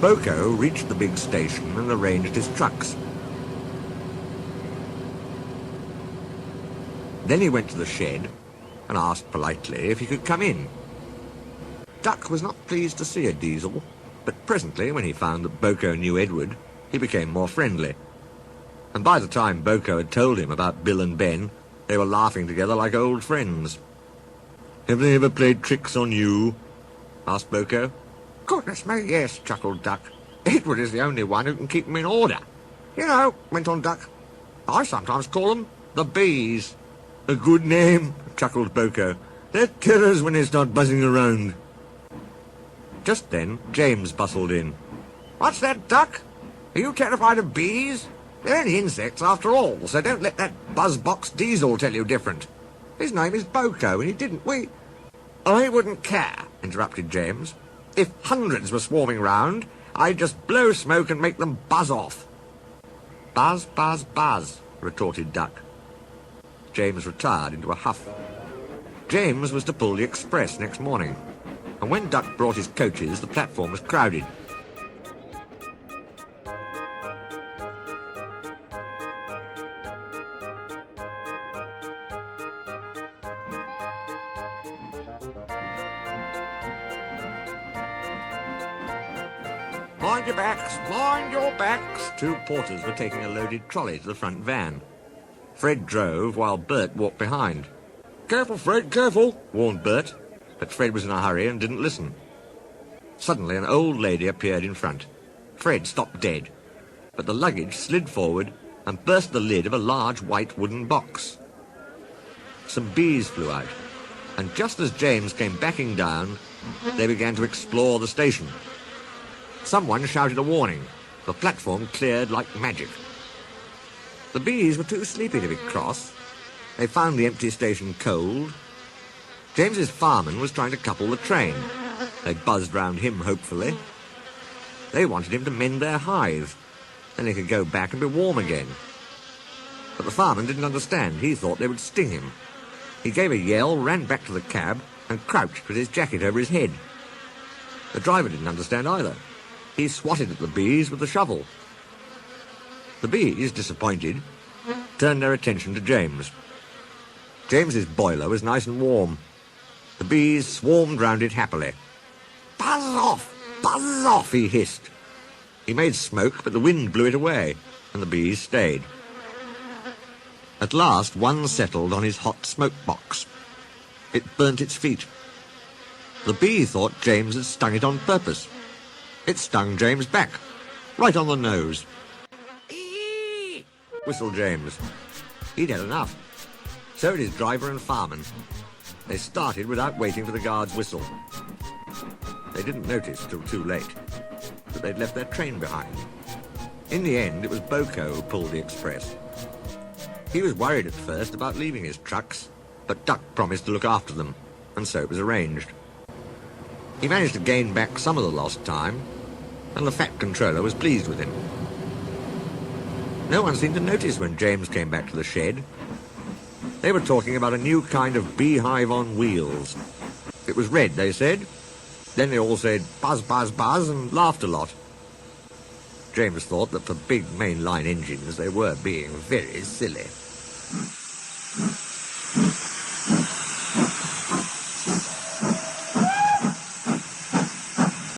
Boko reached the big station and arranged his trucks. Then he went to the shed and asked politely if he could come in. Duck was not pleased to see a diesel, but presently, when he found that Boko knew Edward, he became more friendly. And by the time Boko had told him about Bill and Ben, they were laughing together like old friends. "Have they ever played tricks on you?" asked Boko. "Goodness me, yes," chuckled Duck. "Edward is the only one who can keep them in order. You know," went on Duck, "I sometimes call them the bees." "A good name," chuckled Boko. "They're terrors when they start buzzing around." Just then, James bustled in. "What's that, Duck? Are you terrified of bees? They're only insects after all, so don't let that buzzbox Diesel tell you different. His name is Boko, and he didn't... "I wouldn't care," interrupted James. "If hundreds were swarming round, I'd just blow smoke and make them buzz off." "Buzz, buzz, buzz," retorted Duck. James retired into a huff. James was to pull the express next morning, and when Duck brought his coaches, the platform was crowded. "Mind your backs, mind your backs." Two porters were taking a loaded trolley to the front van. Fred drove while Bert walked behind. "Careful, Fred, careful," warned Bert, but Fred was in a hurry and didn't listen. Suddenly an old lady appeared in front. Fred stopped dead, but the luggage slid forward and burst the lid of a large white wooden box. Some bees flew out, and just as James came backing down, they began to explore the station. Someone shouted a warning. The platform cleared like magic. The bees were too sleepy to be cross. They found the empty station cold. James's fireman was trying to couple the train. They buzzed round him hopefully. They wanted him to mend their hive. Then they could go back and be warm again. But the fireman didn't understand. He thought they would sting him. He gave a yell, ran back to the cab, and crouched with his jacket over his head. The driver didn't understand either. He swatted at the bees with the shovel. The bees, disappointed, turned their attention to James. James's boiler was nice and warm. The bees swarmed round it happily. Buzz off, he hissed. He made smoke, but the wind blew it away, and the bees stayed. At last, one settled on his hot smoke box. It burnt its feet. The bee thought James had stung it on purpose. It stung James back, right on the nose. "Eee!" whistled James. He'd had enough. So did his driver and fireman. They started without waiting for the guard's whistle. They didn't notice till too late that they'd left their train behind. In the end, it was Boko who pulled the express. He was worried at first about leaving his trucks, but Duck promised to look after them, and so it was arranged. He managed to gain back some of the lost time, and the fat controller was pleased with him. No one seemed to notice when James came back to the shed. They were talking about a new kind of beehive on wheels. It was red, they said. Then they all said buzz, buzz, buzz, and laughed a lot. James thought that for big mainline engines they were being very silly.